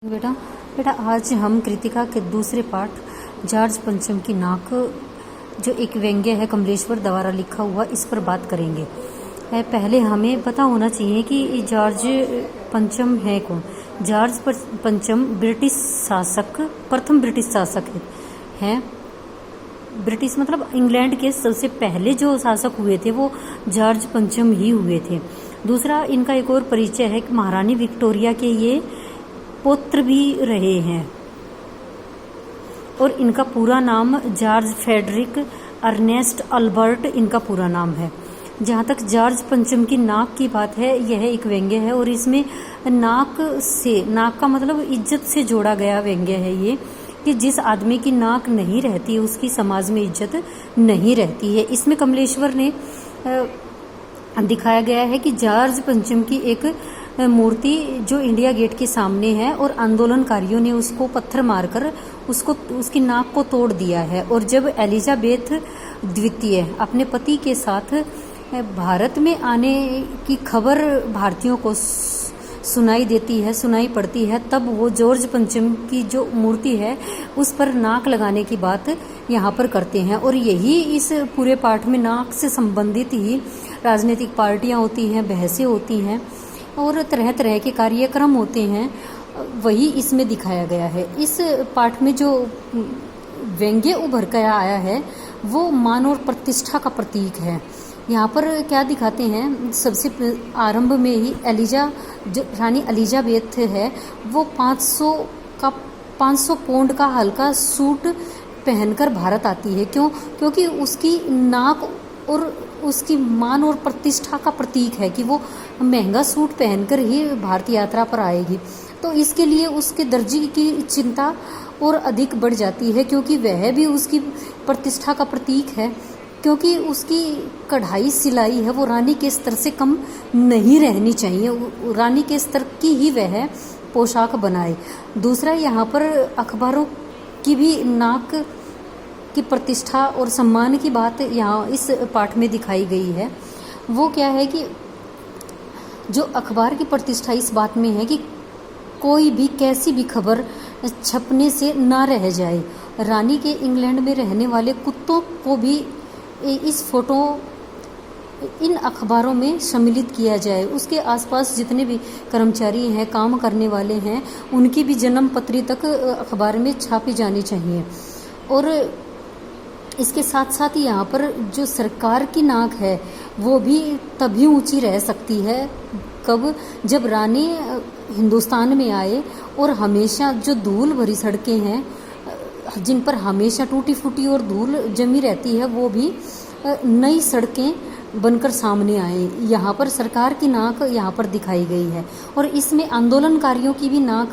बेटा बेटा आज हम कृतिका के दूसरे पाठ जॉर्ज पंचम की नाक जो एक व्यंग्य है कमलेश्वर द्वारा लिखा हुआ, इस पर बात करेंगे। पहले हमें पता होना चाहिए कि जॉर्ज पंचम है कौन। जॉर्ज पंचम ब्रिटिश शासक, प्रथम ब्रिटिश शासक हैं। ब्रिटिश मतलब इंग्लैंड के सबसे पहले जो शासक हुए थे वो जॉर्ज पंचम ही हुए थे। दूसरा इनका एक और परिचय है कि महारानी विक्टोरिया के ये पुत्र भी रहे हैं और इनका पूरा नाम जॉर्ज फ्रेडरिक अर्नेस्ट अल्बर्ट इनका पूरा नाम है। जहाँ तक जॉर्ज पंचम की नाक की बात है, यह एक व्यंग्य है और इसमें नाक का मतलब इज्जत से जोड़ा गया व्यंग्य है ये, कि जिस आदमी की नाक नहीं रहती उसकी समाज में इज्जत नहीं रहती है। इसमें कमलेश्वर ने दिखाया गया है कि जॉर्ज पंचम की एक मूर्ति जो इंडिया गेट के सामने है और आंदोलनकारियों ने उसको पत्थर मारकर उसकी नाक को तोड़ दिया है। और जब एलिजाबेथ द्वितीय अपने पति के साथ भारत में आने की खबर भारतीयों को सुनाई पड़ती है, तब वो जॉर्ज पंचम की जो मूर्ति है उस पर नाक लगाने की बात यहाँ पर करते हैं। और यही इस पूरे पाठ में नाक से संबंधित ही राजनीतिक पार्टियाँ होती हैं, बहसें होती हैं और तरह तरह के कार्यक्रम होते हैं, वही इसमें दिखाया गया है। इस पाठ में जो व्यंग्य उभर कर आया है वो मान और प्रतिष्ठा का प्रतीक है। यहाँ पर क्या दिखाते हैं, सबसे आरंभ में ही जो रानी एलिजाबेथ है वो 500 पौंड का हल्का सूट पहनकर भारत आती है। क्योंकि उसकी नाक और उसकी मान और प्रतिष्ठा का प्रतीक है कि वो महंगा सूट पहनकर ही भारत यात्रा पर आएगी। तो इसके लिए उसके दर्जी की चिंता और अधिक बढ़ जाती है, क्योंकि वह भी उसकी प्रतिष्ठा का प्रतीक है। क्योंकि उसकी कढ़ाई सिलाई है वो रानी के स्तर से कम नहीं रहनी चाहिए, रानी के स्तर की ही वह पोशाक बनाए। दूसरा, यहाँ पर अखबारों की भी नाक की प्रतिष्ठा और सम्मान की बात यहाँ इस पाठ में दिखाई गई है। वो क्या है कि जो अखबार की प्रतिष्ठा इस बात में है कि कोई भी कैसी भी खबर छपने से ना रह जाए। रानी के इंग्लैंड में रहने वाले कुत्तों को भी इन अखबारों में सम्मिलित किया जाए। उसके आसपास जितने भी कर्मचारी हैं, काम करने वाले हैं, उनकी भी जन्म पत्री तक अखबार में छापी जानी चाहिए। और इसके साथ साथ यहाँ पर जो सरकार की नाक है वो भी तभी ऊंची रह सकती है कब, जब रानी हिंदुस्तान में आए और हमेशा जो धूल भरी सड़कें हैं जिन पर हमेशा टूटी फूटी और धूल जमी रहती है वो भी नई सड़कें बनकर सामने आए। यहाँ पर सरकार की नाक यहाँ पर दिखाई गई है। और इसमें आंदोलनकारियों की भी नाक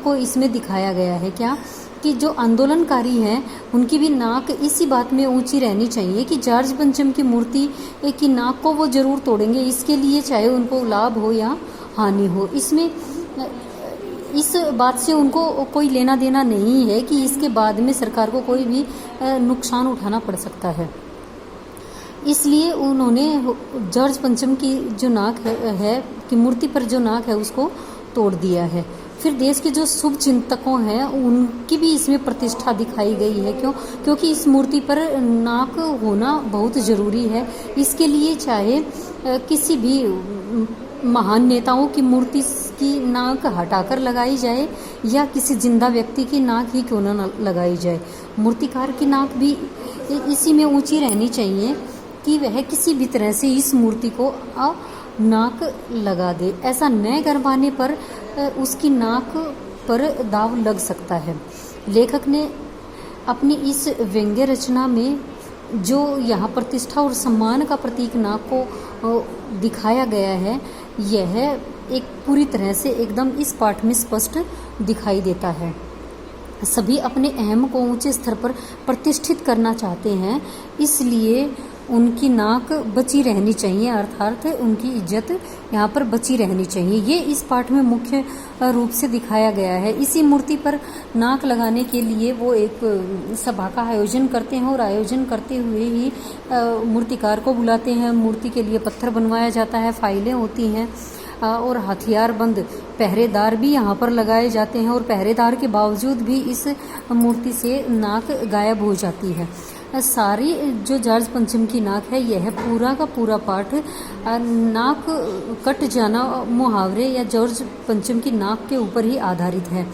को इसमें दिखाया गया है। क्या कि जो आंदोलनकारी हैं उनकी भी नाक इसी बात में ऊंची रहनी चाहिए कि जॉर्ज पंचम की मूर्ति की नाक को वो जरूर तोड़ेंगे, इसके लिए चाहे उनको लाभ हो या हानि हो। इसमें इस बात से उनको कोई लेना देना नहीं है कि इसके बाद में सरकार को कोई भी नुकसान उठाना पड़ सकता है। इसलिए उन्होंने जॉर्ज पंचम की जो नाक है कि मूर्ति पर जो नाक है उसको तोड़ दिया है। फिर देश के जो शुभ चिंतकों हैं उनकी भी इसमें प्रतिष्ठा दिखाई गई है। क्योंकि इस मूर्ति पर नाक होना बहुत ज़रूरी है। इसके लिए चाहे किसी भी महान नेताओं की मूर्ति की नाक हटाकर लगाई जाए या किसी जिंदा व्यक्ति की नाक ही क्यों न लगाई जाए, मूर्तिकार की नाक भी इसी में ऊंची रहनी चाहिए कि वह किसी भी तरह से इस मूर्ति को नाक लगा दे। ऐसा न कर पाने पर उसकी नाक पर दाव लग सकता है। लेखक ने अपनी इस व्यंग्य रचना में जो यहाँ प्रतिष्ठा और सम्मान का प्रतीक नाक को दिखाया गया है, यह एक पूरी तरह से एकदम इस पाठ में स्पष्ट दिखाई देता है। सभी अपने अहम को ऊंचे स्तर पर प्रतिष्ठित करना चाहते हैं, इसलिए उनकी नाक बची रहनी चाहिए, अर्थात उनकी इज्जत यहाँ पर बची रहनी चाहिए। ये इस पाठ में मुख्य रूप से दिखाया गया है। इसी मूर्ति पर नाक लगाने के लिए वो एक सभा का आयोजन करते हैं और आयोजन करते हुए ही मूर्तिकार को बुलाते हैं। मूर्ति के लिए पत्थर बनवाया जाता है, फाइलें होती हैं, और हथियारबंद पहरेदार भी यहाँ पर लगाए जाते हैं और पहरेदार के बावजूद भी इस मूर्ति से नाक गायब हो जाती है। सारी जो जॉर्ज पंचम की नाक है, यह पूरा का पूरा पाठ नाक कट जाना मुहावरे या जॉर्ज पंचम की नाक के ऊपर ही आधारित है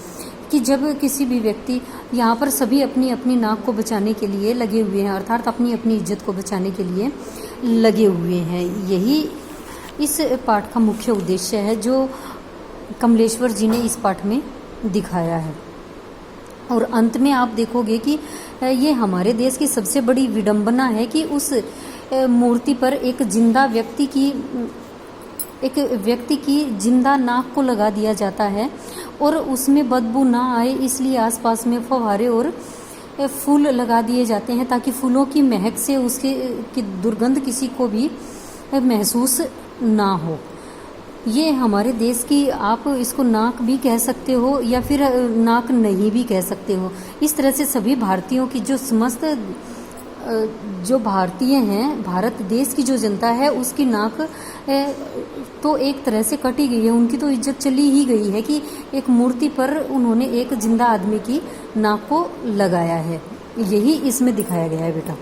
कि जब किसी भी व्यक्ति यहाँ पर सभी अपनी अपनी नाक को बचाने के लिए लगे हुए हैं, अर्थात अपनी अपनी इज्जत को बचाने के लिए लगे हुए हैं। यही इस पाठ का मुख्य उद्देश्य है जो कमलेश्वर जी ने इस पाठ में दिखाया है। और अंत में आप देखोगे कि ये हमारे देश की सबसे बड़ी विडंबना है कि उस मूर्ति पर एक व्यक्ति की जिंदा नाक को लगा दिया जाता है और उसमें बदबू ना आए इसलिए आसपास में फव्वारे और फूल लगा दिए जाते हैं ताकि फूलों की महक से उसके की दुर्गंध किसी को भी महसूस ना हो। ये हमारे देश की, आप इसको नाक भी कह सकते हो या फिर नाक नहीं भी कह सकते हो। इस तरह से सभी भारतीयों की जो समस्त जो भारतीय हैं, भारत देश की जो जनता है, उसकी नाक तो एक तरह से कटी गई है। उनकी तो इज्जत चली ही गई है कि एक मूर्ति पर उन्होंने एक जिंदा आदमी की नाक को लगाया है। यही इसमें दिखाया गया है बेटा।